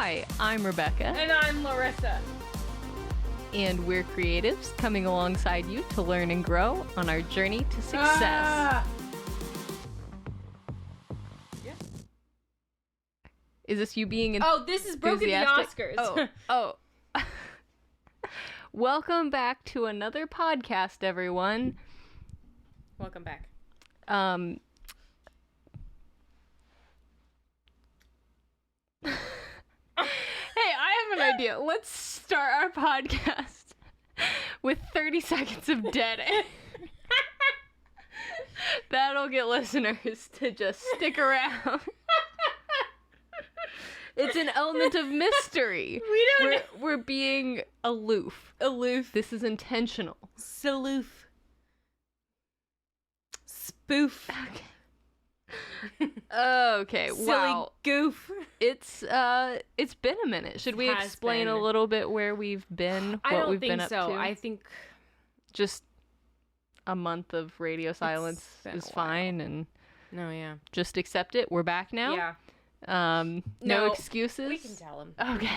Hi, I'm Rebecca. And I'm Larissa. And we're creatives coming alongside you to learn and grow on our journey to success. Yeah. Is this you being this is Broken the Oscars. Oh. Welcome back to another podcast, everyone. Welcome back. Hey, I have an idea. Let's start our podcast with 30 seconds of dead air. That'll get listeners to just stick around. It's an element of mystery. We're being aloof. This is intentional. Saloof. Spoof. Okay. Silly Wow. goof. It's been a minute. Should we explain a little bit where we've been? What we've been up to? I think just a month of radio silence is fine, and just accept it. We're back now. Yeah. No excuses. We can tell him. Okay.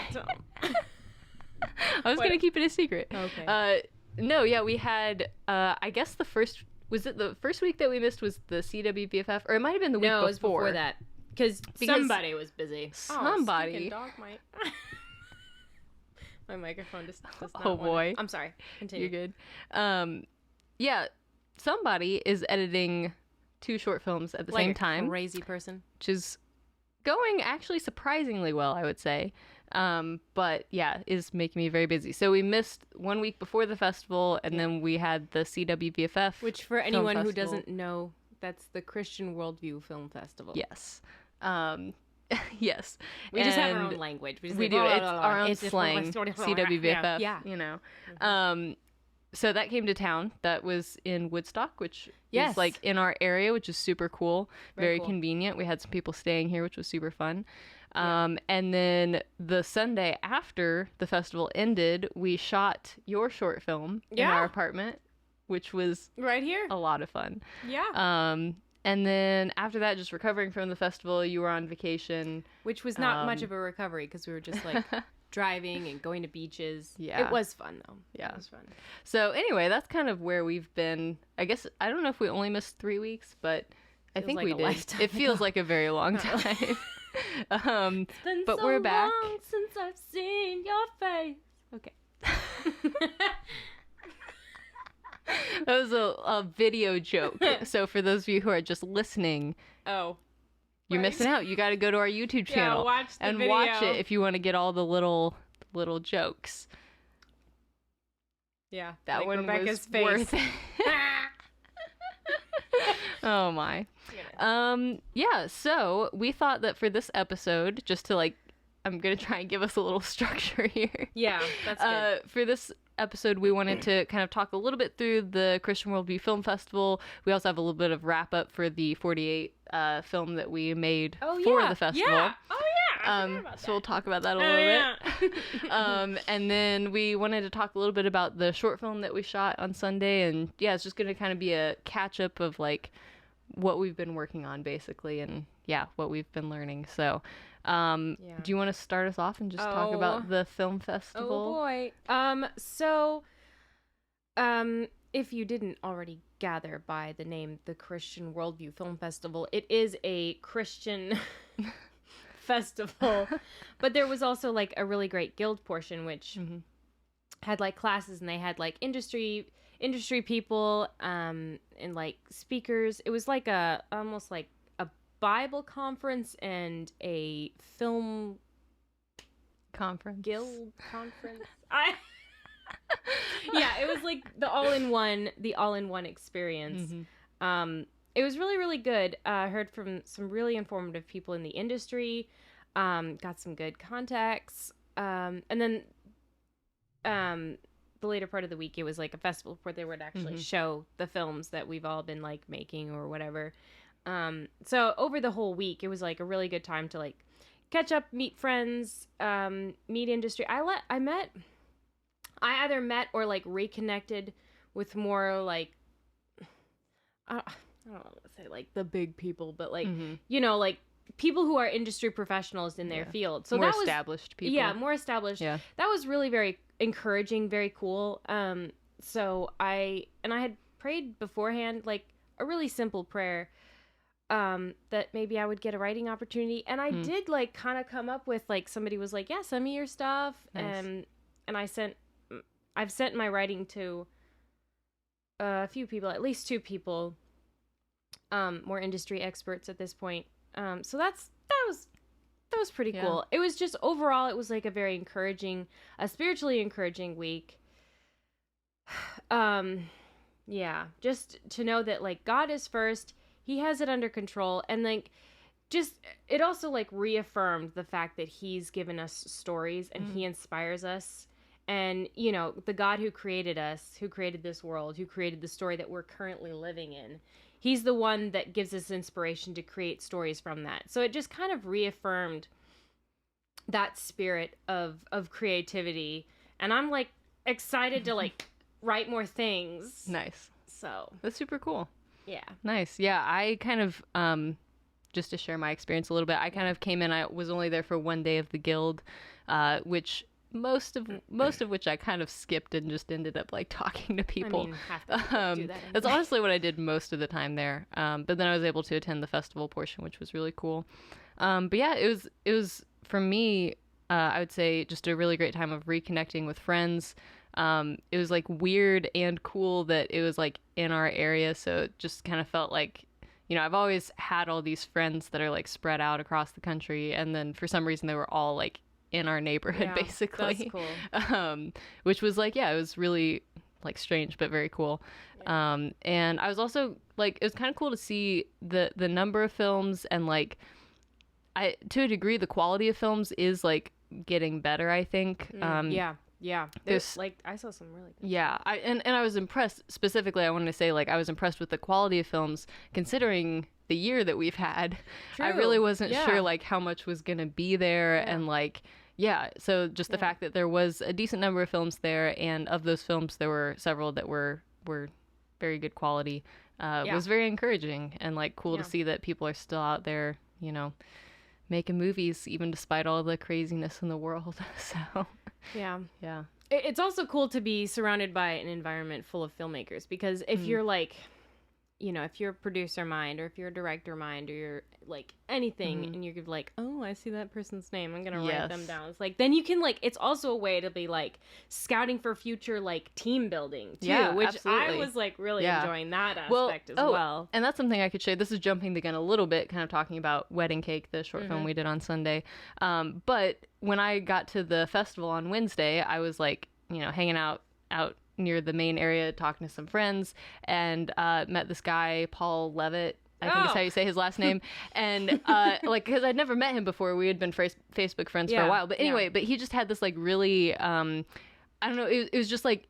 I was gonna keep it a secret. Okay. We had I guess the first week that we missed was the CWBFF, or it might have been the week before. No, it was before that. Because somebody was busy. Somebody. Dog mic. My microphone does not Oh boy. I'm sorry. Continue. You're good. Somebody is editing 2 short films at the same time. Crazy person. Which is going actually surprisingly well, I would say. But yeah, is making me very busy. So we missed 1 week before the festival, and then we had the CWBFF, which for anyone who doesn't know, that's the Christian Worldview Film Festival. Yes. Yes. We just have our own language. We do. It's our own slang. CWBFF. Yeah. You know. So that came to town. That was in Woodstock, which is like in our area, which is super cool. Very cool. Convenient. We had some people staying here, which was super fun. And then the Sunday after the festival ended, we shot your short film in our apartment, which was right here. A lot of fun. Yeah. And then after that, just recovering from the festival, you were on vacation. Which was not much of a recovery because we were just like driving and going to beaches. Yeah. It was fun though. Yeah. It was fun. So anyway, that's kind of where we've been. I guess, I don't know if we only missed 3 weeks, but I think we did. It feels like a very long time. It's been but so we're back. long since I've seen your face. Okay. That was a video joke. So for those of you who are just listening, you're missing out. You got to go to our YouTube channel watch it if you want to get all the little jokes. Yeah, that like one Rebecca's was face. Worth it. Oh my. So we thought that for this episode, just to I'm gonna try and give us a little structure here. Yeah, that's good. For this episode, we wanted to kind of talk a little bit through the Christian Worldview Film Festival. We also have a little bit of wrap up for the 48 film that we made for the festival. Yeah. Oh yeah. I forgot about that. So we'll talk about that a little bit. And then we wanted to talk a little bit about the short film that we shot on Sunday, and it's just gonna kind of be a catch up of what we've been working on basically, and what we've been learning. So do you want to start us off and just talk about the film festival? Oh boy. If you didn't already gather by the name, the Christian Worldview Film Festival, it is a Christian festival, but there was also a really great guild portion, which had classes, and they had industry people and speakers. It was almost like a Bible conference and a film conference, guild conference. It was the all-in-one experience. It was really, really good. I heard from some really informative people in the industry, got some good contacts, and then the later part of the week, it was a festival where they would actually show the films that we've all been making or whatever. So over the whole week, it was a really good time to catch up, meet friends, meet industry. I either met or reconnected with more I don't want to say the big people, but people who are industry professionals in their field. So more that was established people. Yeah, more established. Yeah. That was really very encouraging, very cool. So I had prayed beforehand, like a really simple prayer, that maybe I would get a writing opportunity. And I did like kind of come up with, like, somebody was like, yeah, send me your stuff. Nice. And I've sent my writing to a few people, at least 2 people, more industry experts at this point. So that was pretty cool. It was just, overall, it was like a very encouraging, a spiritually encouraging week. Yeah, just to know that, like, God is first, he has it under control, and, like, just, it also, like, reaffirmed the fact that he's given us stories, and he inspires us, and, you know, the God who created us, who created this world, who created the story that we're currently living in, he's the one that gives us inspiration to create stories from that. So it just kind of reaffirmed that spirit of creativity, and I'm, like, excited to, like, write more things. Nice. So that's super cool. Yeah. Nice. Yeah, I kind of, just to share my experience a little bit, I kind of came in, I was only there for one day of the guild, which most of which I kind of skipped and just ended up, like, talking to people. I mean, have to do that anyway. That's honestly what I did most of the time there. But then I was able to attend the festival portion, which was really cool. But yeah, it was for me, I would say, just a really great time of reconnecting with friends. It was, like, weird and cool that it was, like, in our area, so it just kind of felt like, you know, I've always had all these friends that are, like, spread out across the country, and then for some reason they were all, like, in our neighborhood, basically. That's cool. Which was, like, yeah, it was really, like, strange but very cool. Yeah. And I was also, like, it was kind of cool to see the number of films, and, like, to a degree the quality of films is, like, getting better, I think. Yeah, there's, like, I saw some really good. Yeah, and I was impressed, specifically, I wanted to say, like, I was impressed with the quality of films, considering the year that we've had. True. I really wasn't sure, like, how much was going to be there, and, like, so just the fact that there was a decent number of films there, and of those films, there were several that were very good quality, was very encouraging, and, like, cool to see that people are still out there, you know, making movies, even despite all the craziness in the world. So yeah it's also cool to be surrounded by an environment full of filmmakers, because if you're, like, you know, if you're a producer mind, or if you're a director mind, or you're, like, anything, and you're like, oh, I see that person's name, I'm gonna write them down. It's like, then you can, like, it's also a way to be, like, scouting for future, like, team building too, which absolutely. I was, like, really enjoying that aspect as well. And that's something I could share. This is jumping the gun a little bit, kind of talking about Wedding Cake, the short film we did on Sunday. But when I got to the festival on Wednesday, I was, like, you know, hanging out near the main area, talking to some friends, and met this guy, Paul Levitt, I think is how you say his last name. And like, because I'd never met him before, we had been Facebook friends for a while, but anyway, but he just had this, like, really I don't know, it was just, like,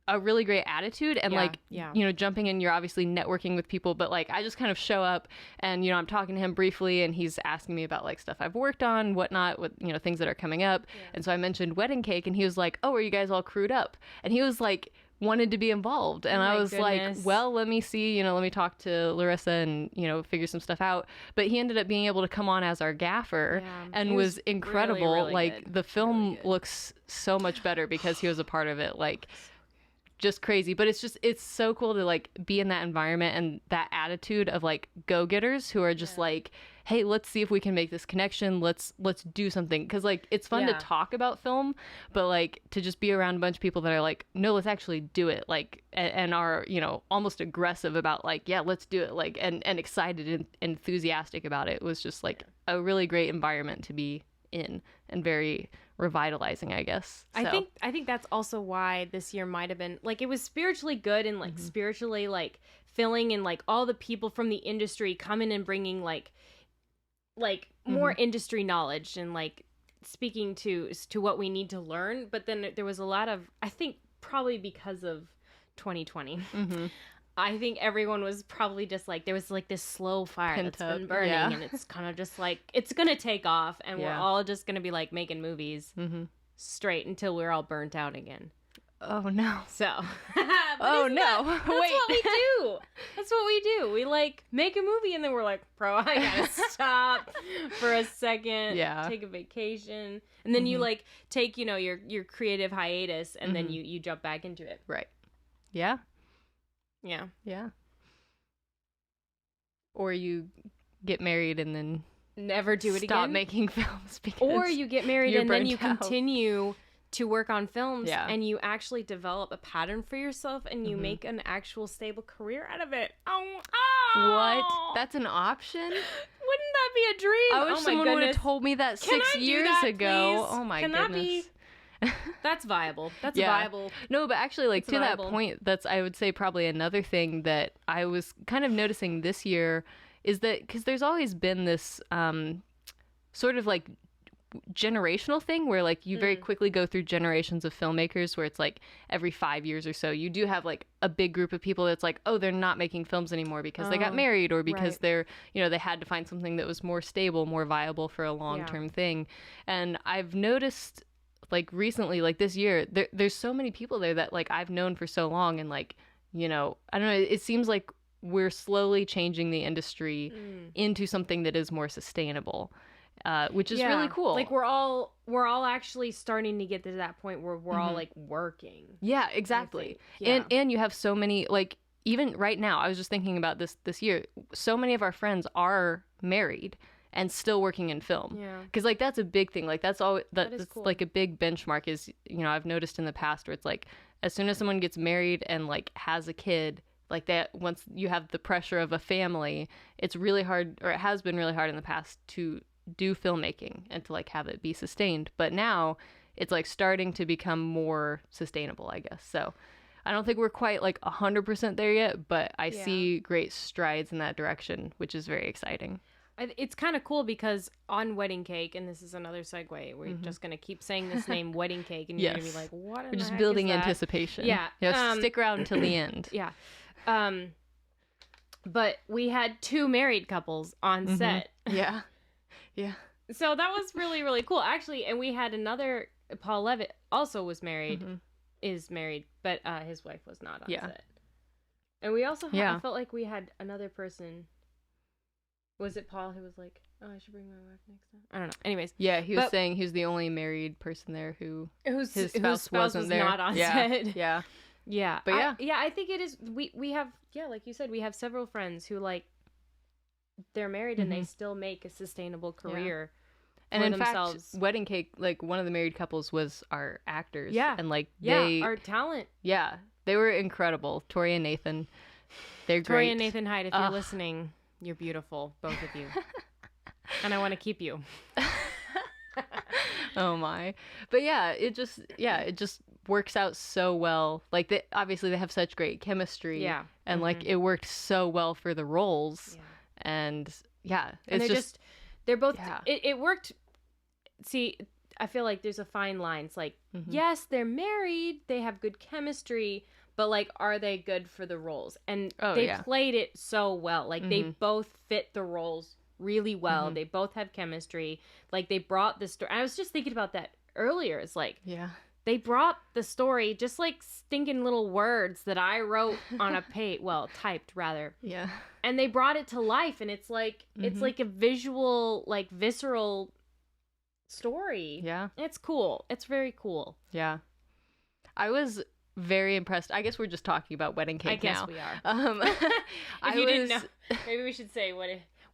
a really great attitude, and you know, jumping in, you're obviously networking with people, but, like, I just kind of show up, and, you know, I'm talking to him briefly, and he's asking me about, like, stuff I've worked on, whatnot, with, you know, things that are coming up. And so I mentioned Wedding Cake, and he was like, oh, are you guys all crewed up? And he was, like, wanted to be involved, and I was like, well, let me see, you know, let me talk to Larissa and, you know, figure some stuff out. But he ended up being able to come on as our gaffer, and was incredible. Really, really like good. The film looks so much better because he was a part of it. Like, just crazy. But it's so cool to, like, be in that environment and that attitude of, like, go-getters who are just like, hey, let's see if we can make this connection, let's do something, because, like, it's fun to talk about film, but, like, to just be around a bunch of people that are like, no, let's actually do it, like, and are, you know, almost aggressive about, like, yeah, let's do it, like, and excited and enthusiastic about it, was just, like, a really great environment to be in, and very revitalizing, I guess. So. I think that's also why this year might have been, like, it was spiritually good, and, like, spiritually, like, filling, and, like, all the people from the industry coming and bringing, like more industry knowledge, and, like, speaking to what we need to learn. But then there was a lot of, I think, probably because of 2020, I think everyone was probably just, like, there was, like, this slow fire that's been burning, and it's kind of just, like, it's gonna take off, and we're all just gonna be, like, making movies straight until we're all burnt out again. Oh no. So. Oh no. That's what we do. That's what we do. We like make a movie and then we're like, bro, I gotta stop for a second. Yeah. Take a vacation. And then you like take, you know, your creative hiatus and then you jump back into it. Right. Yeah. Yeah. Yeah. Or you get married and then never do it again. Stop making films because or you get married and then you out. continue to work on films and you actually develop a pattern for yourself and you make an actual stable career out of it. Oh. What? That's an option? Wouldn't that be a dream? I wish someone would have told me that 6 years ago. Please? Oh my Can goodness. That's viable. That's viable. No, but actually, like, to that point, that's, I would say, probably another thing that I was kind of noticing this year is that, because there's always been this sort of like generational thing where like you very quickly go through generations of filmmakers where it's like every 5 years or so you do have like a big group of people that's like, oh, they're not making films anymore because they got married or because they're, you know, they had to find something that was more stable, more viable for a long-term thing. And I've noticed like recently, like this year, there's so many people there that like I've known for so long, and like, you know, I don't know, it seems like we're slowly changing the industry into something that is more sustainable, which is really cool. Like we're all actually starting to get to that point where we're all like working. Yeah, exactly. And you have so many, like, even right now, I was just thinking about this year, so many of our friends are married and still working in film. Yeah. Because, like, that's a big thing. Like, that's cool. Like, a big benchmark is, you know, I've noticed in the past where it's, like, as soon as someone gets married and, like, has a kid, like, that, once you have the pressure of a family, it's really hard, or it has been really hard in the past to do filmmaking and to, like, have it be sustained. But now it's, like, starting to become more sustainable, I guess. So I don't think we're quite, like, 100% there yet, but I see great strides in that direction, which is very exciting. It's kind of cool because on Wedding Cake, and this is another segue, we're just going to keep saying this name, Wedding Cake, and you're going to be like, what in We're just the heck building is that? anticipation. Yeah. Stick around until the end. Yeah. But we had 2 married couples on set. Yeah. Yeah. So that was really, really cool. Actually, and we had another, Paul Levitt also was married, is married, but his wife was not on set. And we also had, I felt like we had another person. Was it Paul who was like, oh, I should bring my wife next time? I don't know. Anyways. Yeah, he was saying he was the only married person there whose spouse wasn't was there. not on set. Yeah. Yeah. But I think it is, we have, like you said, we have several friends who, like, they're married and they still make a sustainable career and for in themselves. Fact, Wedding Cake, like, one of the married couples was our actors. Yeah. And, like, our talent. Yeah. They were incredible. Tori and Nathan. They're great. Tori and Nathan Hyde, if you're listening, you're beautiful, both of you. And I want to keep you. Oh my. But it just works out so well. Like, obviously they have such great chemistry. Yeah. And like it worked so well for the roles. Yeah. And they're both it worked. See, I feel like there's a fine line. It's like, yes, they're married, they have good chemistry, but, like, are they good for the roles? And they played it so well. Like, they both fit the roles really well. They both have chemistry. Like, they brought the story. I was just thinking about that earlier. It's like, they brought the story, just like stinking little words that I wrote on a page. Well, typed, rather. Yeah. And they brought it to life. And it's like, it's like a visual, like, visceral story. Yeah. It's cool. It's very cool. Yeah. I was very impressed. I guess we're just talking about Wedding Cake now. I guess we are. If you didn't know, maybe we should say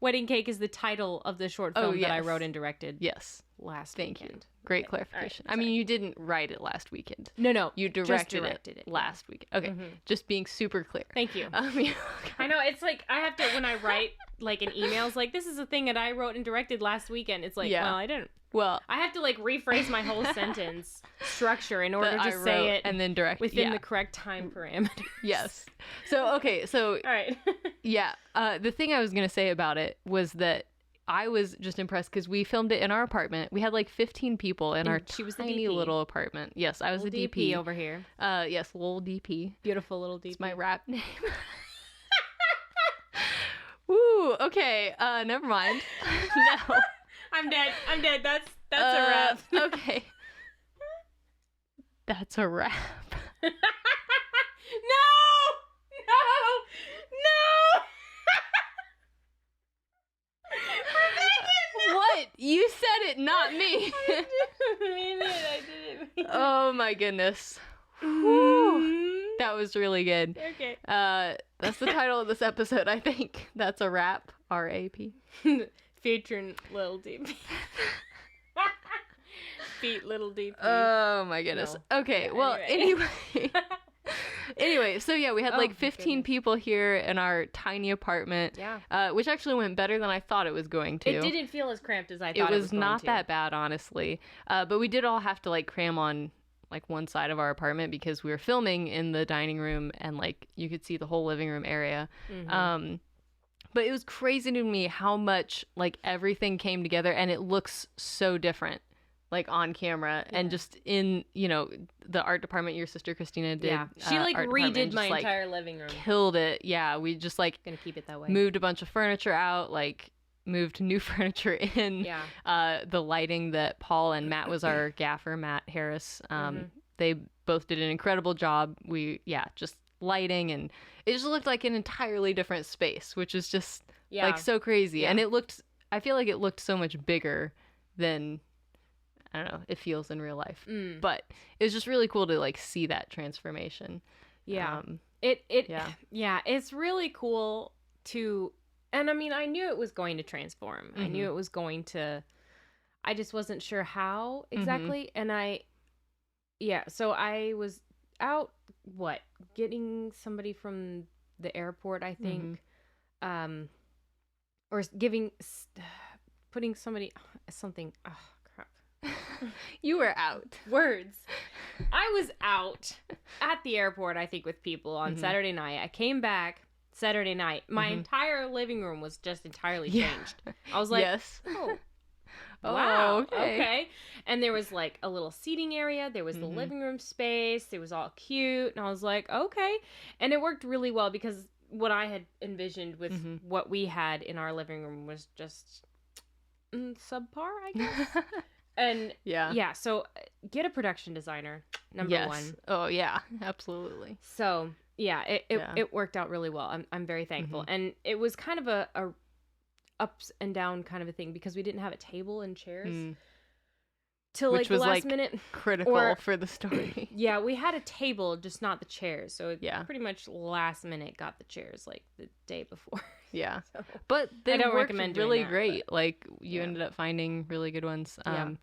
Wedding Cake is the title of the short film that I wrote and directed. Yes. Last Thank weekend. You. Great clarification. Right, I mean, you didn't write it last weekend. No. You directed it last weekend. Okay. Just being super clear. Thank you. I know, it's like, I have to, when I write, like, an email, it's like, this is a thing that I wrote and directed last weekend. It's like, well, I didn't. Well, I have to, like, rephrase my whole sentence structure in order to say it and then direct within the correct time parameters. Yes. So, okay. So, all right. The thing I was going to say about it was that I was just impressed because we filmed it in our apartment. We had like 15 people in our tiny little apartment. Yes, I was Lil a DP over here. Yes, Lil DP. Beautiful little DP. It's my rap name. Woo. Okay. Never mind. No. I'm dead. That's a wrap. Okay. That's a wrap. No! What? You said it, not me. I didn't mean it. Oh my goodness. That was really good. Okay. That's the title of this episode, I think. That's a wrap. R-A-P. Featuring Lil DP. Feet Lil DP. Oh my goodness. No. Okay, yeah, well, anyway. Anyway, so yeah, we had like 15 people here in our tiny apartment. Yeah. Which actually went better than I thought it was going to. It didn't feel as cramped as I thought it was going to. It was not that bad, honestly. But we did all have to like cram on like one side of our apartment because we were filming in the dining room and like you could see the whole living room area. Mm-hmm. But it was crazy to me how much like everything came together and it looks so different. Like on camera and just in, you know, the art department your sister Christina did. Yeah, she like redid my entire living room. Killed it. Yeah, we just like gonna keep it that way. Moved a bunch of furniture out, like moved new furniture in. Yeah. The lighting that Paul and Matt was our gaffer, Matt Harris. They both did an incredible job. Just lighting and it just looked like an entirely different space, which is just like so crazy. Yeah. And I feel like it looked so much bigger than I don't know, it feels in real life. But it was just really cool to like see that transformation. Yeah. It's really cool to, and I mean, I knew it was going to transform. Mm-hmm. I knew it was going to, I just wasn't sure how exactly. Mm-hmm. And so I was out, getting somebody from the airport, I think, or putting somebody, something, You were out. Words. I was out at the airport, I think, with people on Saturday night. I came back Saturday night. My entire living room was just entirely changed. I was like, oh, wow, okay. And there was like a little seating area. There was the living room space. It was all cute. And I was like, okay. And it worked really well because what I had envisioned with what we had in our living room was just subpar, I guess. And so get a production designer, number one. Oh yeah, absolutely. So it worked out really well. I'm very thankful. And it was kind of a ups and down kind of a thing because we didn't have a table and chairs till like the last minute. Critical for the story. Yeah, we had a table, just not the chairs. So pretty much last minute got the chairs like the day before. Yeah, but they worked really great. But, like you ended up finding really good ones.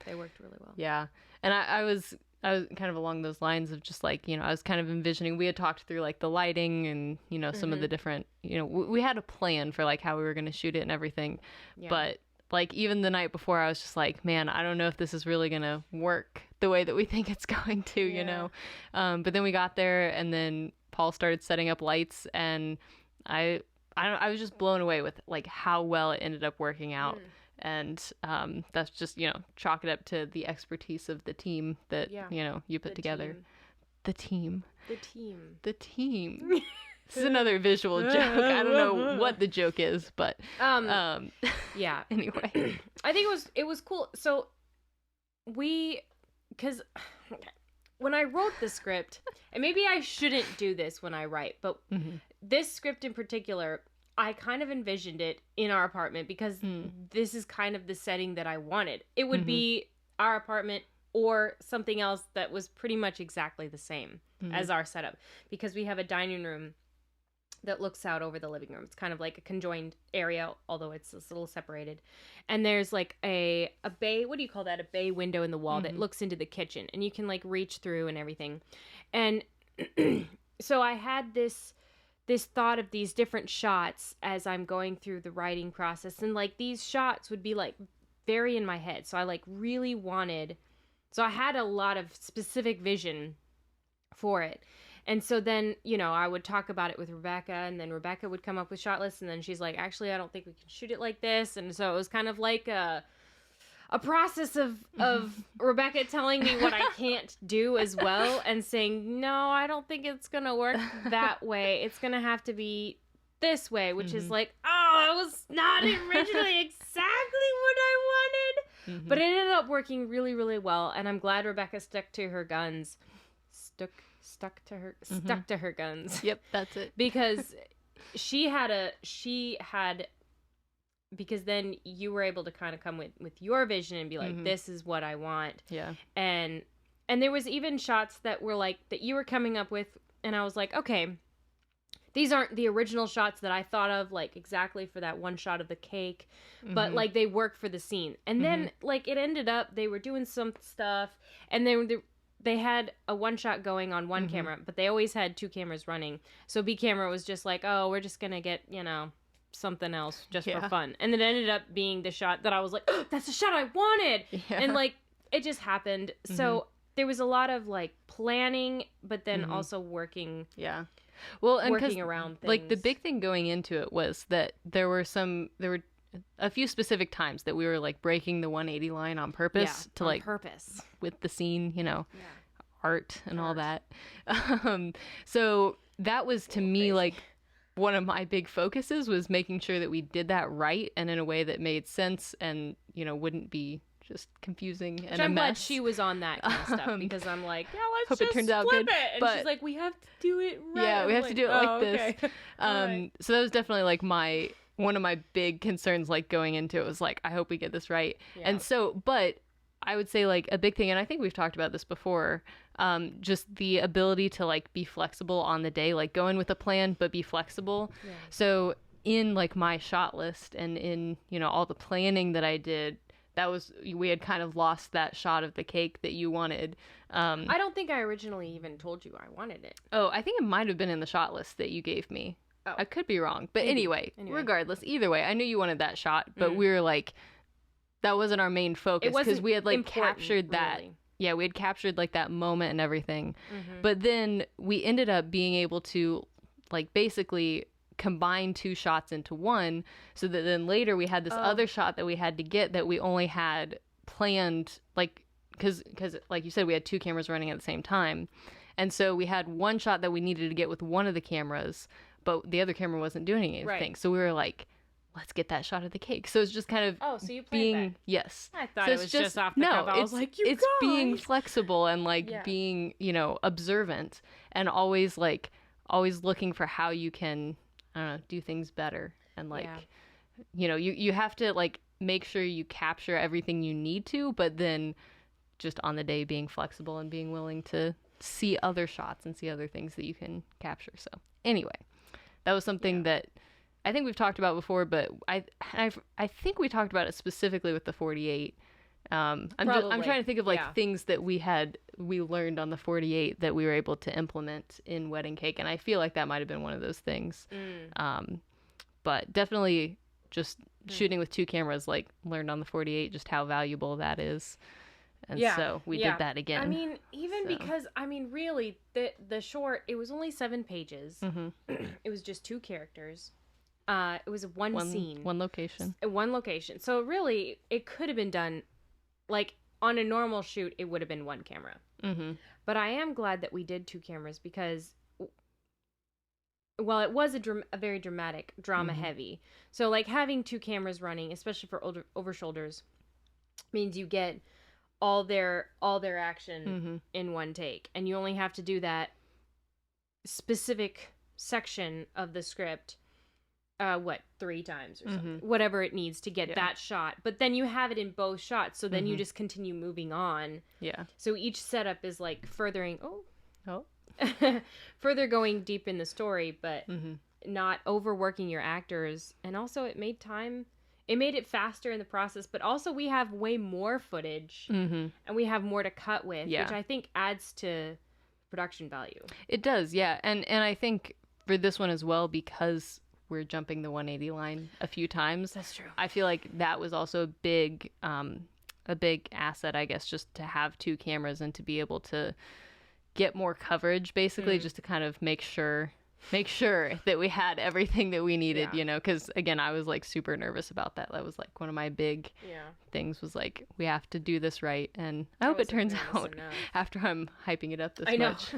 They worked really well. Yeah, and I was kind of along those lines of just like, you know, I was kind of envisioning. We had talked through like the lighting and you know some of the different, you know, we had a plan for like how we were going to shoot it and everything, but like even the night before, I was just like, man, I don't know if this is really going to work the way that we think it's going to, you know. But then we got there and then Paul started setting up lights and I was just blown away with like how well it ended up working out. And that's just, you know, chalk it up to the expertise of the team that, you know, you put together. The team. This is another visual joke. I don't know what the joke is, but yeah. Anyway, I think it was cool. So because when I wrote the script, and maybe I shouldn't do this when I write, but this script in particular, I kind of envisioned it in our apartment because this is kind of the setting that I wanted. It would be our apartment or something else that was pretty much exactly the same as our setup because we have a dining room that looks out over the living room. It's kind of like a conjoined area, although it's a little separated. And there's like a bay, what do you call that? A bay window in the wall that looks into the kitchen and you can like reach through and everything. And so I had this thought of these different shots as I'm going through the writing process. And like these shots would be like very in my head. So I like really so I had a lot of specific vision for it. And so then, you know, I would talk about it with Rebecca and then Rebecca would come up with shot lists and then she's like, actually, I don't think we can shoot it like this. And so it was kind of like a process of Rebecca telling me what I can't do as well and saying, no, I don't think it's going to work that way. It's going to have to be this way, which is like, oh, it was not originally exactly what I wanted. But it ended up working really, really well. And I'm glad Rebecca stuck to her guns. stuck to her guns. Yep, that's it. Because because then you were able to kind of come with your vision and be like, this is what I want. Yeah. And there was even shots that were like, that you were coming up with, and I was like, okay, these aren't the original shots that I thought of, like, exactly for that one shot of the cake, but, like, they work for the scene. And then, like, it ended up, they were doing some stuff, and then they had a one shot going on one camera, but they always had two cameras running. So B camera was just like, oh, we're just gonna get, something else just for fun. And it ended up being the shot that I was like, oh, that's the shot I wanted! Yeah. And, like, it just happened. So there was a lot of, like, planning, but then also working... Yeah. Well, and working around things. Like, the big thing going into it was that there were a few specific times that we were, like, breaking the 180 line on purpose purpose with the scene, art and all that. So that was, to me, like, one of my big focuses was making sure that we did that right and in a way that made sense and, wouldn't be just confusing and I'm a mess. glad she was on that kind of stuff, because I'm like, yeah, let's hope just it turns out flip good. it. And she's like, we have to do it right. Yeah, we have to do it like this. Okay. Right. So that was definitely like one of my big concerns, like going into it, was like, I hope we get this right. Yeah. And so, but I would say like a big thing, and I think we've talked about this before, just the ability to like be flexible on the day, like go in with a plan, but be flexible. Yeah. So in like my shot list and in, all the planning that I did, we had kind of lost that shot of the cake that you wanted. I don't think I originally even told you I wanted it. Oh, I think it might have been in the shot list that you gave me. Oh. I could be wrong. But anyway, regardless, either way, I knew you wanted that shot, but we were like, that wasn't our main focus, because we had like captured that. Really. Yeah, we had captured like that moment and everything. But then we ended up being able to like basically combine two shots into one, so that then later we had this other shot that we had to get that we only had planned, like, because like you said, we had two cameras running at the same time, and so we had one shot that we needed to get with one of the cameras, but the other camera wasn't doing anything. Right. So we were like, let's get that shot of the cake. So it's just kind of so you planned that? Yes. I thought it was just off the cuff. I was like, it's being flexible and like being observant and always looking for how you can, I don't know, do things better. And like, you have to like make sure you capture everything you need to, but then just on the day being flexible and being willing to see other shots and see other things that you can capture. So anyway, that was something that I think we've talked about before, but I think we talked about it specifically with the 48. I'm trying to think of like things that we learned on the 48 that we were able to implement in Wedding Cake, and I feel like that might have been one of those things. But definitely just shooting with two cameras, like learned on the 48 just how valuable that is. And so we did that again. I mean, because really the short, it was only 7 pages. It was just 2 characters. It was one scene. One location. One location. So really, it could have been done, like, on a normal shoot, it would have been 1 camera. But I am glad that we did 2 cameras because, well, it was a very dramatic, drama-heavy. So, like, having 2 cameras running, especially for over-shoulders, means you get all their action in one take. And you only have to do that specific section of the script 3 times or something, whatever it needs to get that shot, but then you have it in both shots, so then you just continue moving on. So each setup is like furthering further going deep in the story, but not overworking your actors. And also it made it faster in the process, but also we have way more footage and we have more to cut with, which I think adds to production value. It does, and I think for this one as well, because we're jumping the 180 line a few times. That's true. I feel like that was also a big asset, I guess, just to have 2 cameras and to be able to get more coverage, basically, just to kind of make sure that we had everything that we needed, because again, I was like super nervous about that. That was like one of my big things, was like, we have to do this right. And I hope it turns out after I'm hyping it up this much.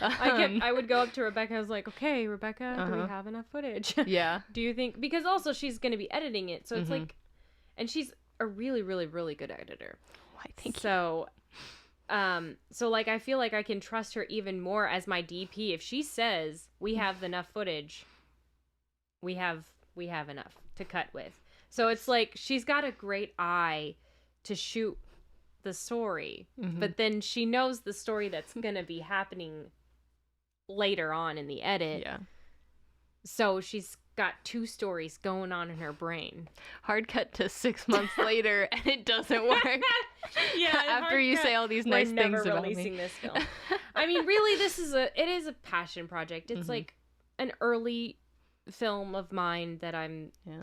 I would go up to Rebecca. I was like, okay, Rebecca, do we have enough footage? Do you think, because also she's going to be editing it. So it's like, and she's a really, really, really good editor. I think so. So like I feel like I can trust her even more as my DP. If she says we have enough footage, we have enough to cut with. So it's like she's got a great eye to shoot the story, but then she knows the story that's gonna be happening later on in the edit. Yeah. So she's got 2 stories going on in her brain. Hard cut to 6 months later, and it doesn't work. Yeah. After you say all these nice things about me. Releasing this film. I mean, really, it is a passion project. It's like an early film of mine that I'm. Yeah.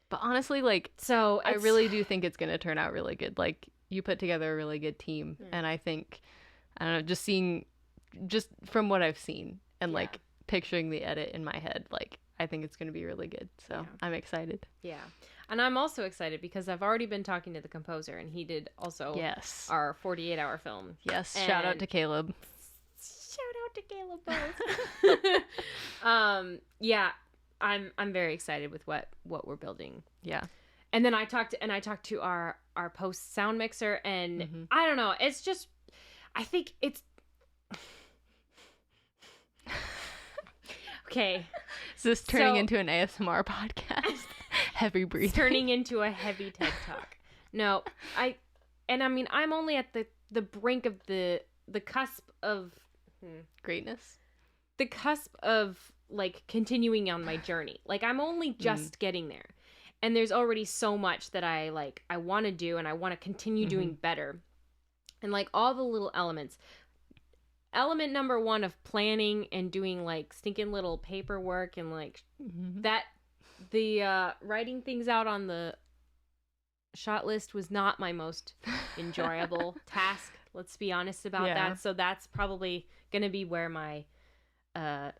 But honestly, like, so I really do think it's gonna turn out really good. Like, you put together a really good team, and I think, I don't know, just from what I've seen and like picturing the edit in my head, like I think it's gonna be really good. So I'm excited. Yeah, and I'm also excited because I've already been talking to the composer, and he did also our 48-hour film. Yes, and shout out to Caleb. Shout out to Caleb both. Yeah, I'm very excited with what we're building. Yeah. And then I talked to our post sound mixer, and I don't know, it's just, I think it's okay. Is this turning into an ASMR podcast? Heavy breathing. It's turning into a heavy TED talk. No, I'm only at the brink of the cusp of greatness. The cusp of like continuing on my journey. Like I'm only just getting there. And there's already so much that I want to do, and I want to continue doing better. And like all the little elements. Element number 1 of planning and doing like stinking little paperwork and like that, the writing things out on the shot list was not my most enjoyable task. Let's be honest about that. So that's probably going to be where my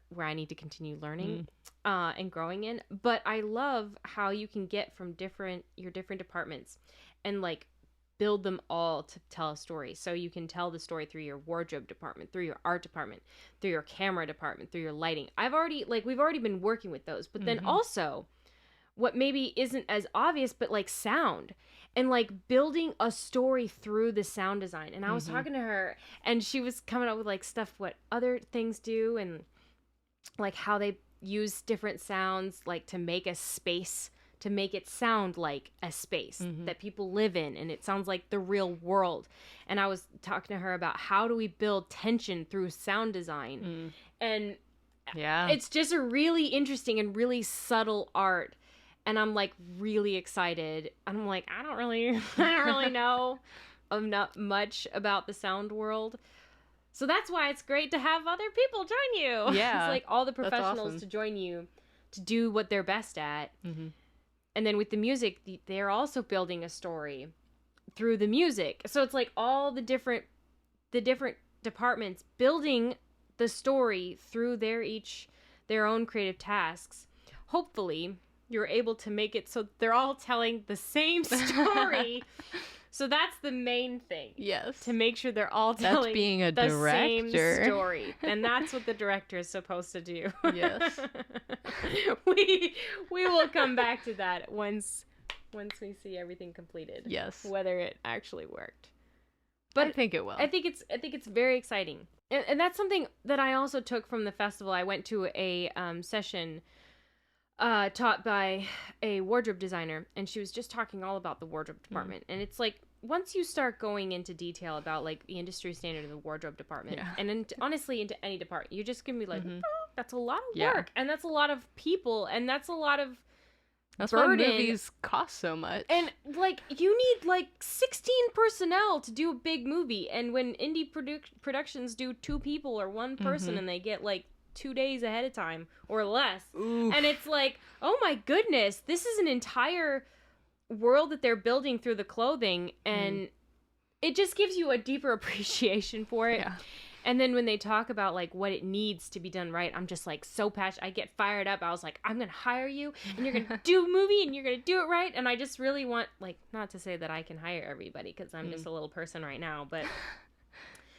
where I need to continue learning and growing in. But I love how you can get from your different departments and like build them all to tell a story. So you can tell the story through your wardrobe department, through your art department, through your camera department, through your lighting. We've already been working with those. But then also what maybe isn't as obvious, but like sound and like building a story through the sound design. And I was talking to her, and she was coming up with like stuff what other things do, and like how they use different sounds like to make a space, to make it sound like a space that people live in, and it sounds like the real world. And I was talking to her about how do we build tension through sound design. And it's just a really interesting and really subtle art. And I'm like really excited. I'm like, I don't really know not much about the sound world. So that's why it's great to have other people join you. Yeah. It's like all the professionals to join you to do what they're best at. And then with the music, they're also building a story through the music. So it's like all the different departments building the story through their own creative tasks. Hopefully, you're able to make it so they're all telling the same story. So that's the main thing. Yes. To make sure they're all telling being a the director. Same story. And that's what the director is supposed to do. Yes. We will come back to that once we see everything completed. Yes. Whether it actually worked. But I think it will. I think it's very exciting. And that's something that I also took from the festival. I went to a session taught by a wardrobe designer, and she was just talking all about the wardrobe department. And it's like, once you start going into detail about like the industry standard of the wardrobe department, and honestly into any department, you're just gonna be like, oh, that's a lot of work, and that's a lot of people, and that's a lot of burden. Why movies cost so much. And like you need like 16 personnel to do a big movie, and when indie productions do 2 people or 1 person, and they get like 2 days ahead of time or less. Oof. And it's like, oh my goodness, this is an entire world that they're building through the clothing, and it just gives you a deeper appreciation for it. And then when they talk about like what it needs to be done right, I'm just like so passionate. I get fired up. I was like, I'm gonna hire you, and you're gonna do a movie, and you're gonna do it right. And I just really want, like, not to say that I can hire everybody, because I'm just a little person right now, but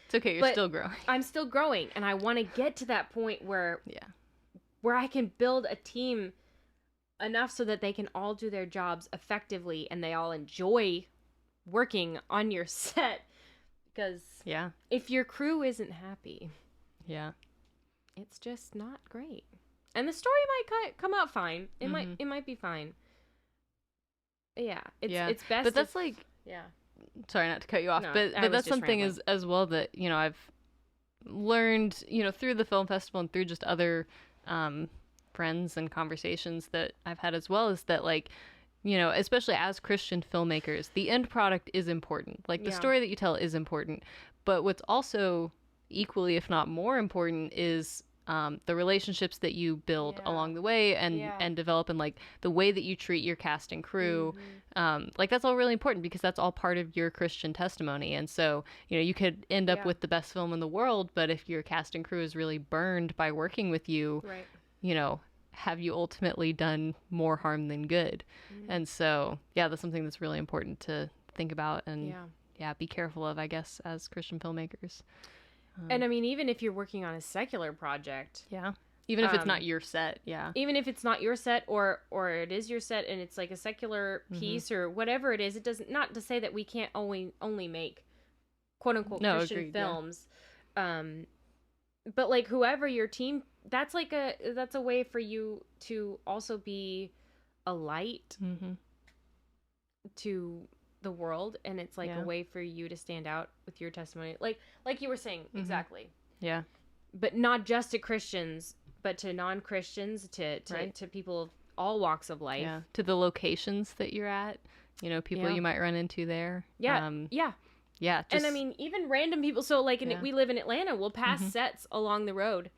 it's okay. You're still growing. I'm still growing, and I want to get to that point where I can build a team enough so that they can all do their jobs effectively, and they all enjoy working on your set. because if your crew isn't happy, it's just not great. And the story might come out fine. It might be fine. Yeah, it's best. But that's like sorry not to cut you off, but that's something as well that, you know, I've learned, you know, through the film festival and through just other friends and conversations that I've had as well, is that, like, you know, especially as Christian filmmakers, the end product is important. Like, the story that you tell is important, but what's also equally, if not more important, is the relationships that you build along the way and develop, and like the way that you treat your cast and crew. Like, that's all really important because that's all part of your Christian testimony. And so, you know, you could end up with the best film in the world, but if your cast and crew is really burned by working with you, you know, have you ultimately done more harm than good? And so, that's something that's really important to think about and be careful of, I guess, as Christian filmmakers. And I mean, even if you're working on a secular project, even if it's not your set, even if it's not your set, or it is your set and it's like a secular piece or whatever it is, it doesn't, not to say that we can't only make quote unquote Christian films. But like, whoever your team, that's a way for you to also be a light to the world, and it's like a way for you to stand out with your testimony, like you were saying. Exactly. But not just to Christians, but to non-Christians, to people of all walks of life, to the locations that you're at, you know, people you might run into there. And I mean, even random people. So like, we live in Atlanta, we'll pass sets along the road,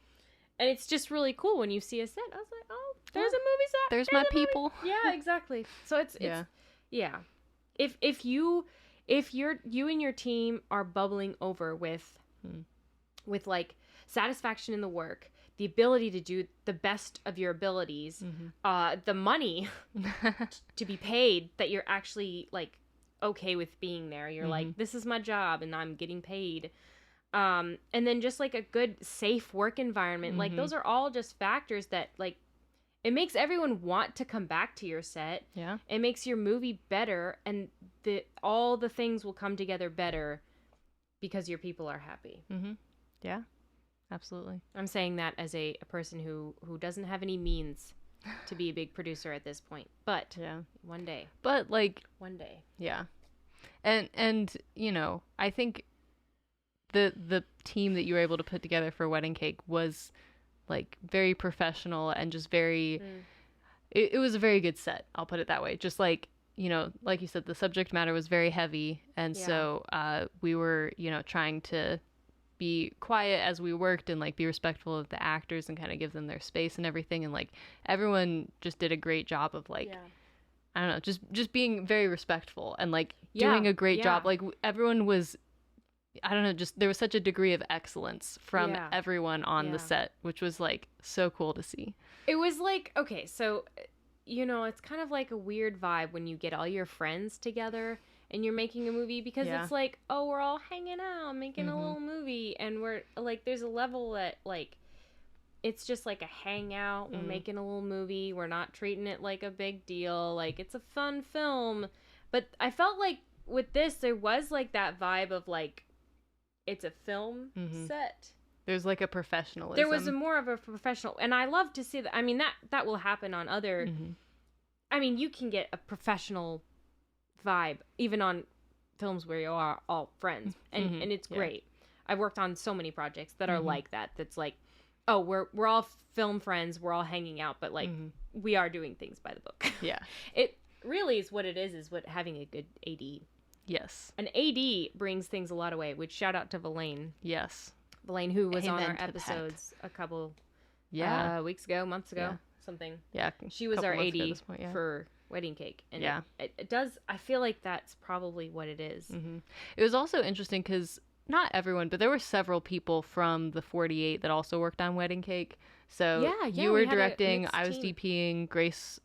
and it's just really cool when you see a set. I was like, oh, there's a movie set, there's my people. Yeah, exactly. So it's If you and your team are bubbling over with like satisfaction in the work, the ability to do the best of your abilities, the money to be paid, that you're actually like okay with being there. You're like, this is my job and I'm getting paid. And then just like a good, safe work environment. Like, those are all just factors that, like, it makes everyone want to come back to your set. It makes your movie better, and all the things will come together better because your people are happy. Yeah, absolutely. I'm saying that as a person who doesn't have any means to be a big producer at this point, but one day. But like, one day. Yeah. And you know, I think the team that you were able to put together for Wedding Cake was like very professional and just very it was a very good set, I'll put it that way. Just like, you know, like you said, the subject matter was very heavy, and so we were, you know, trying to be quiet as we worked and like be respectful of the actors and kind of give them their space and everything, and like everyone just did a great job of like I don't know, just being very respectful and like doing a great job. Like, everyone was, I don't know, just there was such a degree of excellence from everyone on the set, which was like so cool to see. It was like, okay, so, you know, it's kind of like a weird vibe when you get all your friends together and you're making a movie, because it's like, oh, we're all hanging out making a little movie, and we're like, there's a level that like, it's just like a hangout. We're making a little movie. We're not treating it like a big deal. Like, it's a fun film. But I felt like with this, there was like that vibe of like, it's a film set. There's like a professionalism. There was more of a professional, and I love to see that. I mean, that will happen on other. I mean, you can get a professional vibe even on films where you are all friends, and it's great. I've worked on so many projects that are like that. That's like, oh, we're all film friends. We're all hanging out, but like we are doing things by the book. It really is what it is what having a good AD. Yes. An AD brings things a lot away, which shout out to Villain. Yes. Villain, who was on our episodes a couple weeks ago, months ago, something. Yeah. She was our AD for Wedding Cake. And it does, I feel like that's probably what it is. It was also interesting because not everyone, but there were several people from the 48 that also worked on Wedding Cake. So you were directing, I was DPing, Grace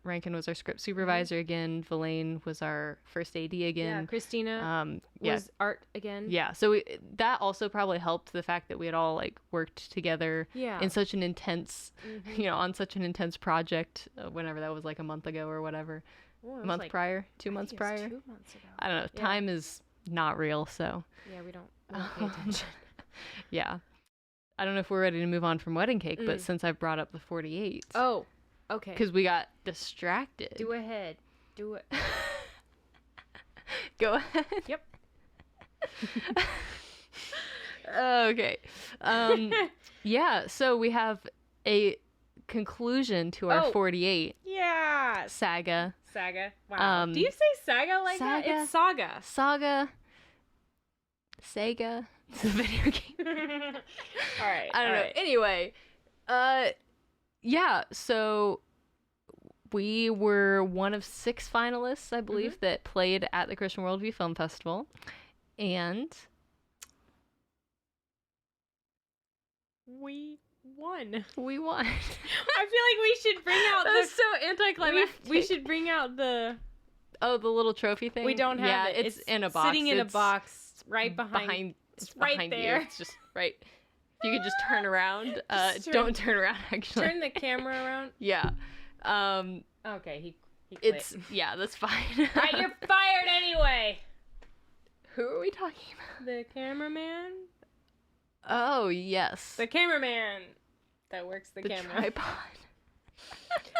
Rankin was our script supervisor again, Villain was our first AD again. Christina was art again. Yeah, so that also probably helped the fact that we had all like worked together in such an intense, you know, on such an intense project, whenever that was, like a month ago or whatever. Well, a month prior, 2 months prior. 2 months ago. I don't know. Time is not real. So yeah, we don't pay attention. Yeah. I don't know if we're ready to move on from wedding cake, but since I've brought up the 48. Oh, okay. Because we got distracted. Do ahead. Do it. Go ahead. Yep. Okay. Yeah, so we have a conclusion to our 48 saga. Saga. Wow. Do you say saga like that? It's saga. Saga. Sega. It's a video game. All right. I don't know. Anyway, yeah, so we were one of 6 finalists, I believe, that played at the Christian Worldview Film Festival. And we won. We won. I feel like we should bring out That's so anticlimactic. We should bring out the the little trophy thing. We don't have it. It's in a box. Sitting in a box right behind it's right behind there. You. It's just right. If you could just turn around. Don't turn around, actually. Turn the camera around. Yeah. Okay, he quit. That's fine. Right, you're fired anyway. Who are we talking about? The cameraman? Oh, yes. The cameraman that works the camera. Tripod.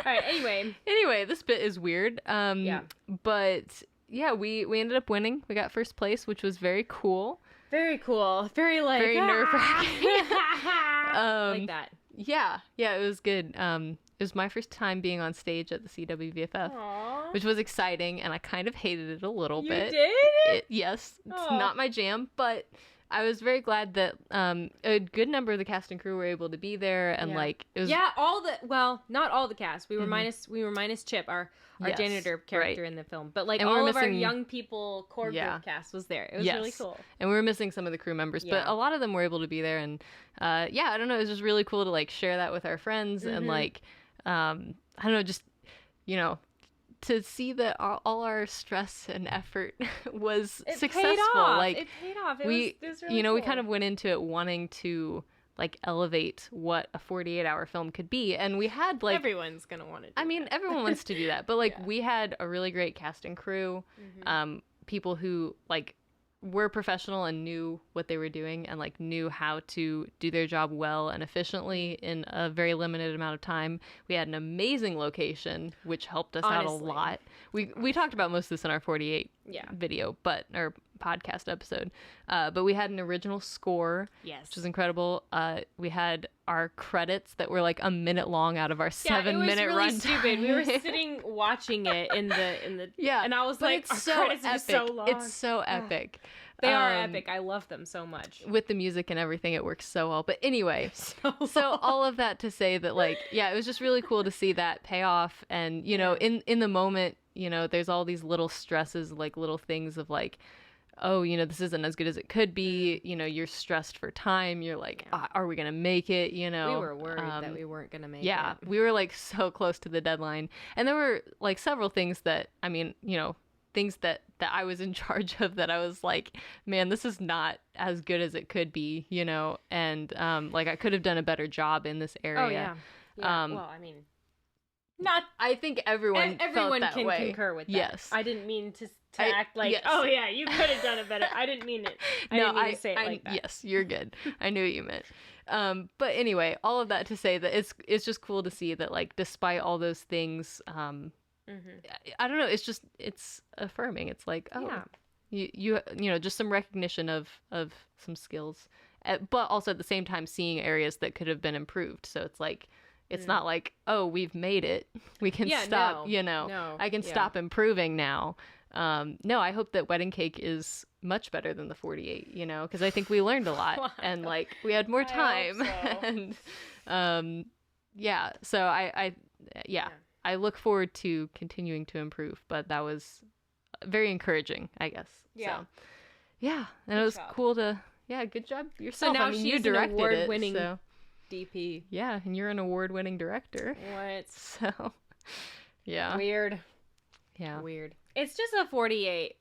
All right, anyway. Anyway, this bit is weird. Yeah. But yeah, we ended up winning. We got first place, which was very cool. Very cool. Very nerve-wracking. Like that. Yeah, it was good. It was my first time being on stage at the CWVFF, Aww. which was exciting, and I kind of hated it a little bit. You did? Yes, it's not my jam, but I was very glad that a good number of the cast and crew were able to be there, and it was not all the cast. We were minus Chip, our janitor character in the film, but all of our young people core group cast was there. It was really cool, and we were missing some of the crew members, but a lot of them were able to be there, and I don't know, it was just really cool to share that with our friends, and I don't know, just to see that all our stress and effort was successful. It paid off. It was really cool. We kind of went into it wanting to elevate what a 48-hour film could be, and we had everyone's gonna want to do that. Everyone wants to do that, but we had a really great cast and crew, people who were professional and knew what they were doing and knew how to do their job well and efficiently in a very limited amount of time. We had an amazing location, which helped us out a lot. We talked about most of this in our 48 video, or podcast episode, but we had an original score, which was incredible. We had our credits that were a minute long out of our 7-minute really runtime. Stupid. We were sitting watching it in the and I was like, it's our so credits epic. are so long. It's so epic. They are epic. I love them so much. With the music and everything, it works so well. But anyway, so all of that to say that it was just really cool to see that pay off. And in the moment, there's all these little stresses, little things of this isn't as good as it could be. You're stressed for time. You're are we going to make it? We were worried that we weren't going to make it. Yeah, we were so close to the deadline. And there were several things that, things that I was in charge of that I was man, this is not as good as it could be, and I could have done a better job in this area. Oh, yeah. Well, not. I think everyone felt that can way. Concur with that. Yes. I didn't mean to act oh yeah, you could have done it better. I didn't mean it. I didn't mean to say it like that. Yes, you're good. I knew what you meant. But anyway, all of that to say that it's just cool to see that despite all those things, I don't know, it's affirming. It's you just some recognition of some skills, but also at the same time seeing areas that could have been improved. So it's it's not we've made it, we can stop. I can stop improving now. No, I hope that wedding cake is much better than the 48, because I think we learned a lot and we had more time. And so I look forward to continuing to improve, but that was very encouraging, I guess. Yeah. So, yeah. And it was cool to, good job yourself. So now she's you directed an award-winning so. DP. Yeah, and you're an award-winning director. What? So, yeah. Weird. Yeah. Weird. It's just a 48.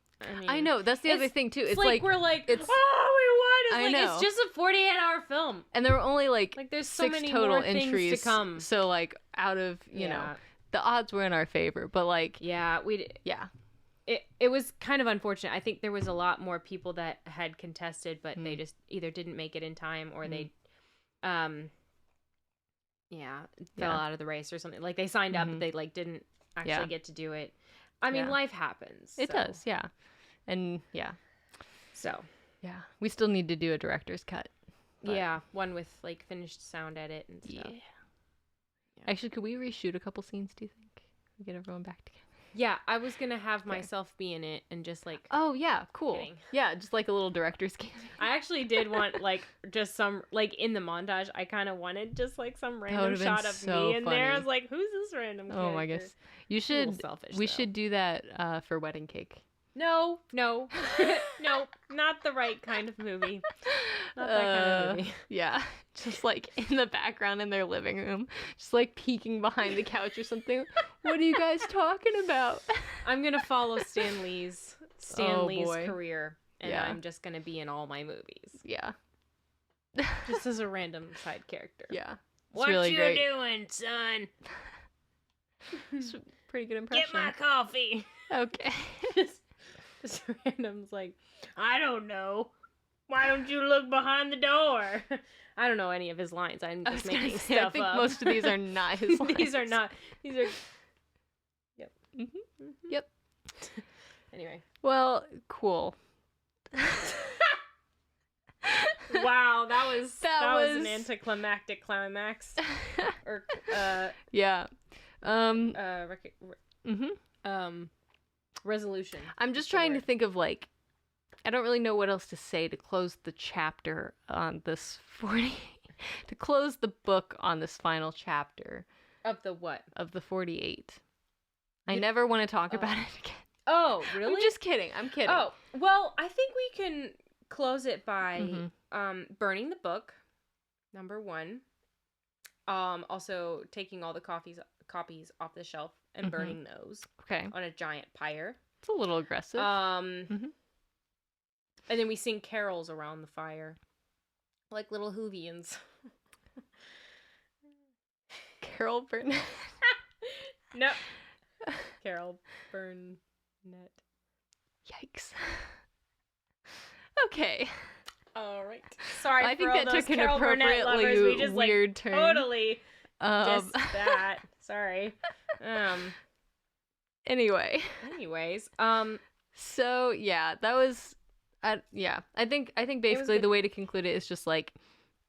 I know. That's the other thing, too. It's we're we won. It's just a 48-hour film. And there were only, there's 6 so many total more entries. Things to come. So, out of, you know, the odds were in our favor. But, Yeah, we did. Yeah. it was kind of unfortunate. I think there was a lot more people that had contested, but they just either didn't make it in time or they fell out of the race or something. Like they signed up, but they like didn't actually get to do it. I mean, life happens. It does, yeah. And so we still need to do a director's cut. Yeah, one with like finished sound edit and stuff. Yeah. Actually, could we reshoot a couple scenes, do you think? We get everyone back together. Yeah, I was going to have myself be in it and just like... Oh, yeah, cool. Kidding. Yeah, just like a little director's cameo. I actually did want like just some, like in the montage, I kind of wanted just like some random shot of me in there. I was like, who's this random character? Oh my gosh. You should, we should do that for Wedding Cake. No, no, not the right kind of movie. Not that kind of movie. Yeah, just like in the background in their living room, just like peeking behind the couch or something. What are you guys talking about? I'm gonna follow Stan Lee's career, and I'm just gonna be in all my movies. Yeah, just as a random side character. Yeah, what really you great. Doing, son? It's a pretty good impression. Get my coffee. Okay. Just random's like, I don't know. Why don't you look behind the door? I don't know any of his lines. I'm just making stuff up. I think most of these are not his lines. These are not. These are. Yep. Mm-hmm. Yep. Anyway. Well, cool. Wow, that was an anticlimactic climax. Or yeah. Resolution. I'm just trying to think of like, I don't really know what else to say to close the chapter on this to close the book on this final chapter. Of the what? Of the 48. I never want to talk about it again. Oh, really? I'm just kidding. I'm kidding. Oh, well, I think we can close it by burning the book, number 1. Also taking all the copies off the shelf and burning those. Okay. On a giant pyre. It's a little aggressive. And then we sing carols around the fire. Like little Whovians. Carol Burnett. No. Carol Burnett. Yikes. Okay. All right. Sorry I for think all that those took an Carol Burnett lovers. We just weird like turn. Totally dissed that. Sorry. Anyways. So yeah, that was. I think basically the way to conclude it is just like,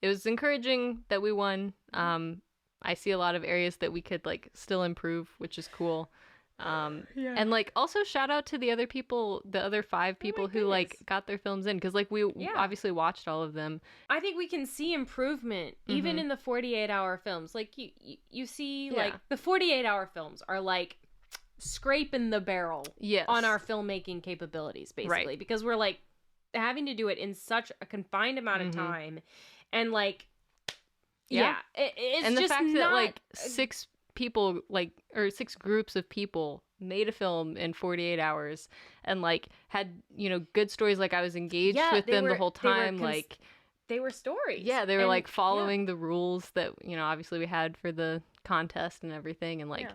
it was encouraging that we won. I see a lot of areas that we could like still improve, which is cool. And like also shout out to the other 5 people who like got their films in, because like we obviously watched all of them. I think we can see improvement even in the 48-hour films. Like you see like the 48-hour films are like scraping the barrel on our filmmaking capabilities basically, because we're like having to do it in such a confined amount of time, and like it's and the just fact that like 6 people like, or 6 groups of people made a film in 48 hours and like had, you know, good stories. Like I was engaged with them the whole time. They were stories. Yeah, they were like following the rules that, you know, obviously we had for the contest and everything, and like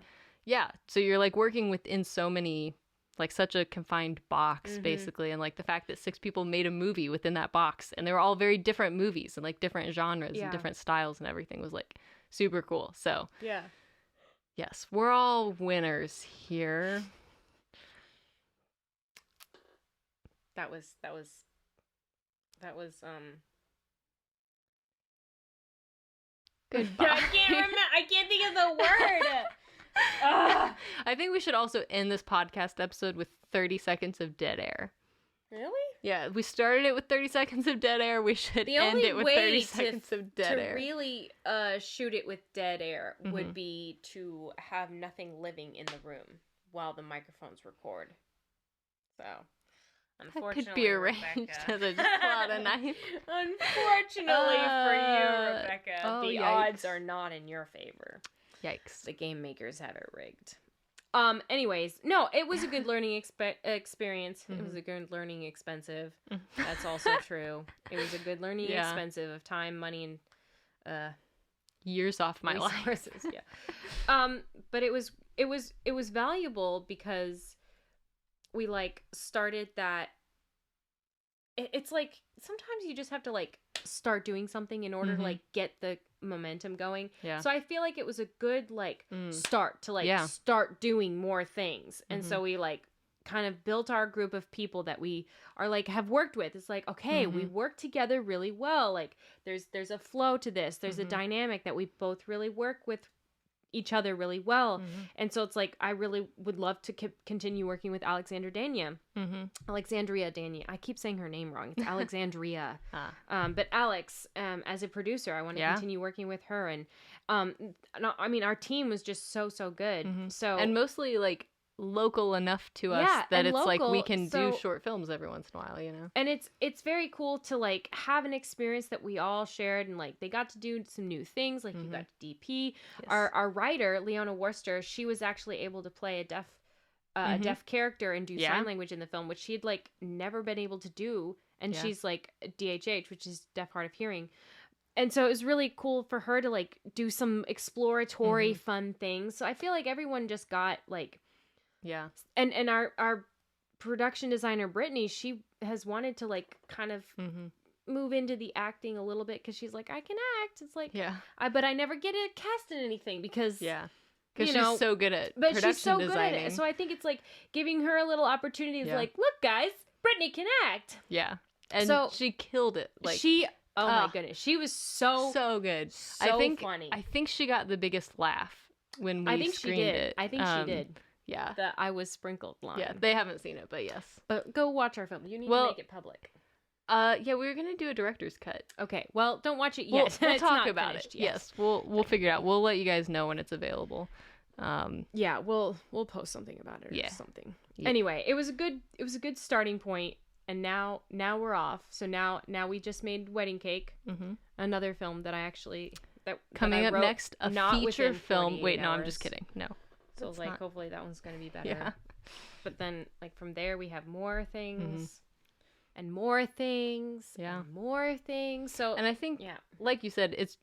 so you're like working within so many, like such a confined box basically, and like the fact that 6 people made a movie within that box, and they were all very different movies and like different genres and different styles and everything, was like super cool. So yes, we're all winners here. That was goodbye. I can't think of the word. I think we should also end this podcast episode with 30 seconds of dead air. Really? Yeah, we started it with 30 seconds of dead air. We should end it with 30 seconds of dead air. To really shoot it with dead air would be to have nothing living in the room while the microphones record. So, unfortunately, that could be arranged as I just pull out a knife. Unfortunately for you, Rebecca, the odds are not in your favor. Yikes. The game makers have it rigged. Anyways, no, it was a good learning experience. It was a good learning expensive. That's also true. It was a good learning expensive of time, money, and years off my life. But it was valuable because we like started that. It's like sometimes you just have to like start doing something in order to like get the momentum going. Yeah. So I feel like it was a good like start to like start doing more things. And so we like kind of built our group of people that we are like have worked with. It's like, okay, we work together really well. Like there's a flow to this. There's a dynamic that we both really work with each other really well. And so it's like I really would love to continue working with Alexandria Dania. I keep saying her name wrong. It's Alexandria. But Alex, as a producer, I want to continue working with her. And I mean, our team was just so good. So and mostly like local enough to us that it's local, like we can do short films every once in a while, you know. And it's very cool to like have an experience that we all shared, and like they got to do some new things. Like you got DP, our writer Leona Worcester. She was actually able to play a deaf character and do sign language in the film, which she had like never been able to do. And she's like DHH, which is deaf hard of hearing. And so it was really cool for her to like do some exploratory fun things. So I feel like everyone just got like. Yeah. And our production designer, Brittany, she has wanted to like kind of move into the acting a little bit because she's like, I can act. It's like, but I never get cast in anything because, because she's so good at production designing. Good at it. So I think it's like giving her a little opportunity to like, look, guys, Brittany can act. Yeah. And so she killed it. Like oh my goodness. She was so good. So funny. I think she got the biggest laugh when we screened it. I think she did. Yeah. The I was sprinkled line. Yeah, they haven't seen it, but yes. But go watch our film. You need to make it public. Yeah, we were gonna do a director's cut. Okay, well, don't watch it yet. We'll talk about it. Yes, we'll figure it out. We'll let you guys know when it's available. Yeah, we'll post something about it or something. Yeah. Anyway, it was a good starting point, and now we're off. So now we just made Wedding Cake, another film that I actually coming up next, a feature film. Wait, no, I'm just kidding. No. So like hopefully that one's going to be better. Yeah. But then like from there we have more things and more things and more things. So and I think like you said, it's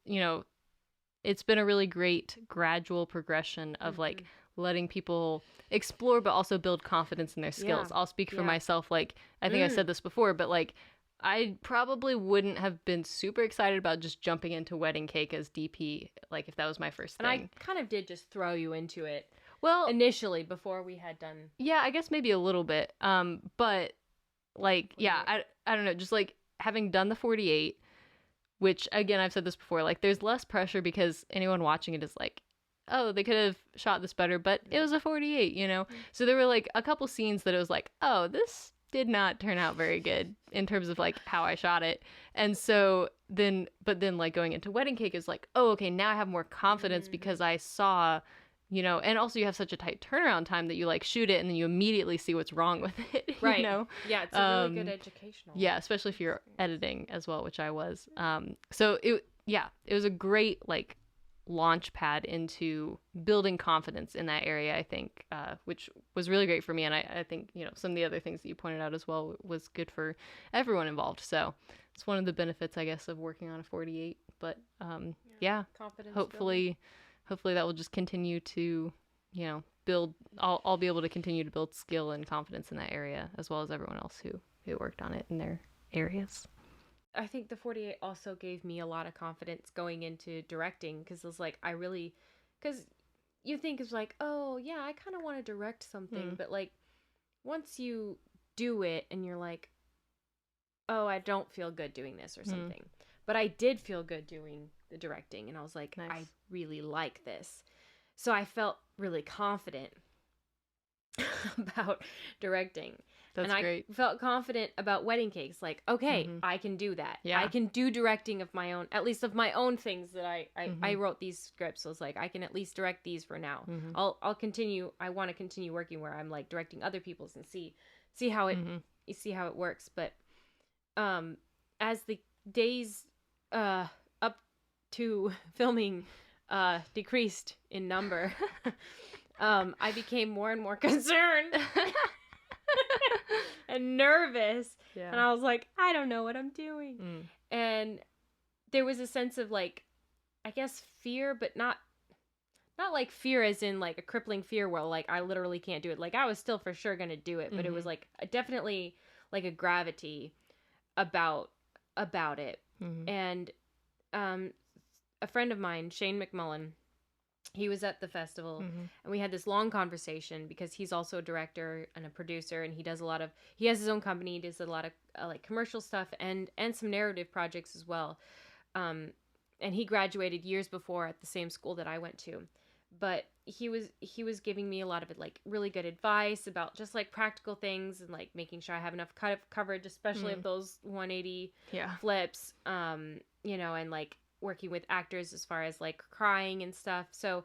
it's been a really great gradual progression of like letting people explore but also build confidence in their skills. I'll speak for myself. Like I think I said this before, but like I probably wouldn't have been super excited about just jumping into Wedding Cake as DP, like if that was my first thing. And I kind of did just throw you into it. Well, initially before we had done. Yeah, I guess maybe a little bit. But like, I don't know, just like having done the 48, which again, I've said this before, like there's less pressure because anyone watching it is like, oh, they could have shot this better, but it was a 48, you know? So there were like a couple scenes that it was like, oh, this did not turn out very good in terms of like how I shot it. And so then like going into Wedding Cake is like, oh, okay, now I have more confidence because I saw, and also you have such a tight turnaround time that you like shoot it and then you immediately see what's wrong with it. Right. You know? Yeah, it's a really good educational. Yeah, especially if you're editing as well, which I was. So it was a great like launch pad into building confidence in that area, I think, which was really great for me. And I think, some of the other things that you pointed out as well was good for everyone involved. So it's one of the benefits, I guess, of working on a 48. But confidence hopefully that will just continue to, build. I'll be able to continue to build skill and confidence in that area, as well as everyone else who worked on it in their areas. I think the 48 also gave me a lot of confidence going into directing, because it was like, because you think it's like, oh yeah, I kind of want to direct something, but like once you do it and you're like, oh, I don't feel good doing this or something, but I did feel good doing the directing, and I was like, nice. I really like this. So I felt really confident about directing. That's great. I felt confident about Wedding Cakes. Like, okay, I can do that. Yeah. I can do directing of my own, at least of my own things that I wrote these scripts. So it's like, I can at least direct these for now. I'll continue. I want to continue working where I'm like directing other people's and see how it works. But as the days up to filming decreased in number, I became more and more concerned and nervous. Yeah. And I was like, I don't know what I'm doing. And there was a sense of like, I guess fear, but not not like fear as in like a crippling fear where like I literally can't do it. Like I was still for sure going to do it, but it was like definitely like a gravity about it. And a friend of mine, Shane McMullen, he was at the festival and we had this long conversation because he's also a director and a producer, and he has his own company. He does a lot of like commercial stuff and some narrative projects as well. And he graduated years before at the same school that I went to. But he was giving me a lot of like really good advice about just like practical things and like making sure I have enough coverage, especially of those 180 flips, you know, and like working with actors as far as like crying and stuff. So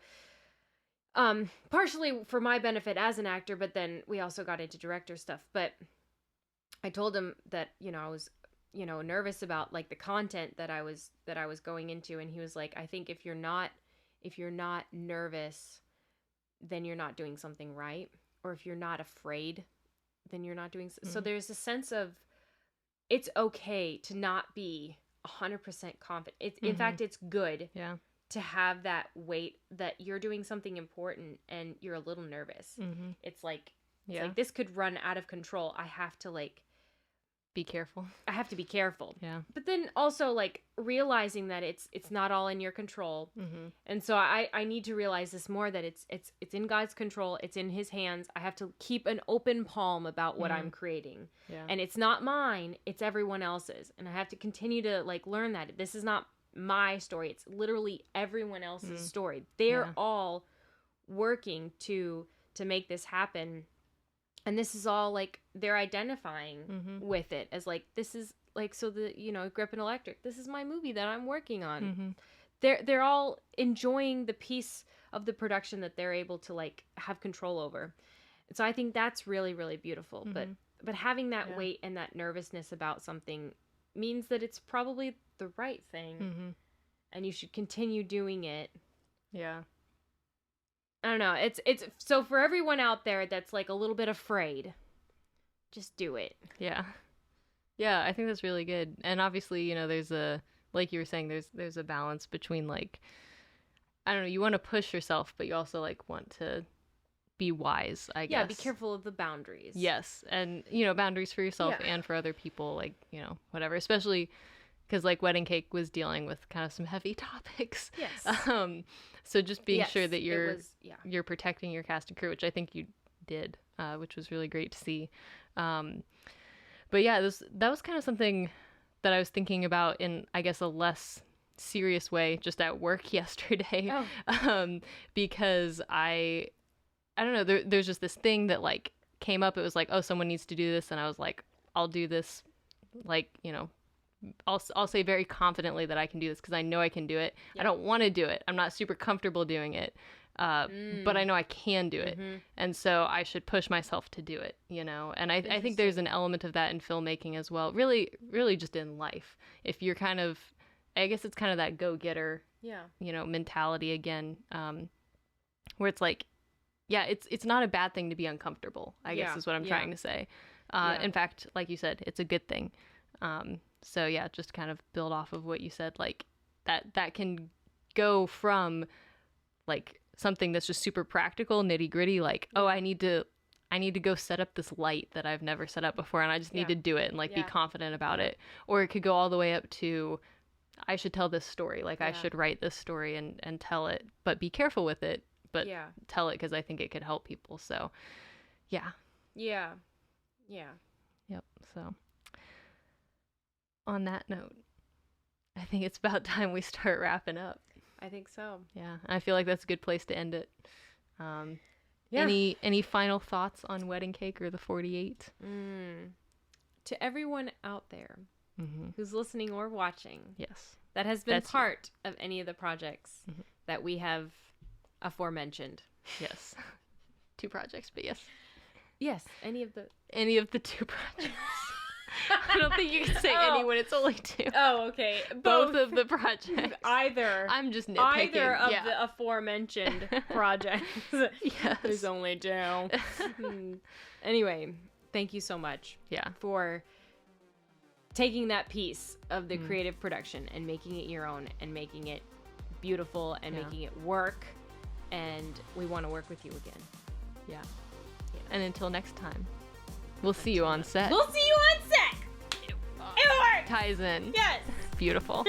partially for my benefit as an actor, but then we also got into director stuff. But I told him that, you know, I was, you know, nervous about like the content that I was going into, and he was like, I think if you're not nervous, then you're not doing something right. Or if you're not afraid, then you're not doing so there's a sense of it's okay to not be 100% confident. It's in fact, it's good to have that weight that you're doing something important and you're a little nervous. It's like this could run out of control. I have to like be careful. I have to be careful. Yeah. But then also like realizing that it's not all in your control. And so I need to realize this more, that it's in God's control. It's in his hands. I have to keep an open palm about what I'm creating. Yeah. And it's not mine, it's everyone else's. And I have to continue to like learn that this is not my story. It's literally everyone else's story. They're all working to make this happen. And this is all like they're identifying with it as like, this is like, so the, you know, Grip and Electric, this is my movie that I'm working on. They're all enjoying the piece of the production that they're able to like have control over. And so I think that's really, really beautiful. But having that weight and that nervousness about something means that it's probably the right thing. And you should continue doing it. Yeah. I don't know. It's so for everyone out there that's like a little bit afraid, just do it. Yeah. Yeah, I think that's really good. And obviously, you know, there's a, like you were saying, there's a balance between like, I don't know, you want to push yourself, but you also like want to be wise, I guess. Yeah, be careful of the boundaries. Yes. And, you know, boundaries for yourself and for other people, like, you know, whatever, especially because like Wedding Cake was dealing with kind of some heavy topics. Yes. So just being sure that you're protecting your cast and crew, which I think you did, which was really great to see. But yeah, that was kind of something that I was thinking about in, I guess, a less serious way just at work yesterday. Because I don't know, there's just this thing that like came up. It was like, oh, someone needs to do this. And I was like, I'll do this. Like, you know, I'll say very confidently that I can do this because I know I can do it. I don't want to do it. I'm not super comfortable doing it. But I know I can do it. And so I should push myself to do it, you know? And I think there's an element of that in filmmaking as well. Really, really just in life. If you're kind of, I guess it's kind of that go-getter, you know, mentality again, where it's like, it's not a bad thing to be uncomfortable, I guess is what I'm trying to say. In fact, like you said, it's a good thing. So yeah, just kind of build off of what you said, like that can go from like something that's just super practical, nitty gritty, like, oh, I need to go set up this light that I've never set up before, and I just need to do it and like be confident about it. Or it could go all the way up to, I should tell this story, like I should write this story and tell it, but be careful with it, but tell it because I think it could help people. So yep. So on that note, I think it's about time we start wrapping up. I think so. Yeah, I feel like that's a good place to end it. Any final thoughts on Wedding Cake or the 48? To everyone out there who's listening or watching, yes, that has been part of any of the projects that we have aforementioned. Yes, 2 projects, but yes, any of the 2 projects. I don't think you can say any when it's only 2. Oh, okay. Both of the projects. Either. I'm just nitpicking. Either of the aforementioned projects. Yes. There's only 2. Anyway, thank you so much. For taking that piece of the creative production and making it your own and making it beautiful and making it work. and we want to work with you again. Yeah. And until next time, we'll see you on set. We'll see you on set. It works. Ties in. Yes. Beautiful.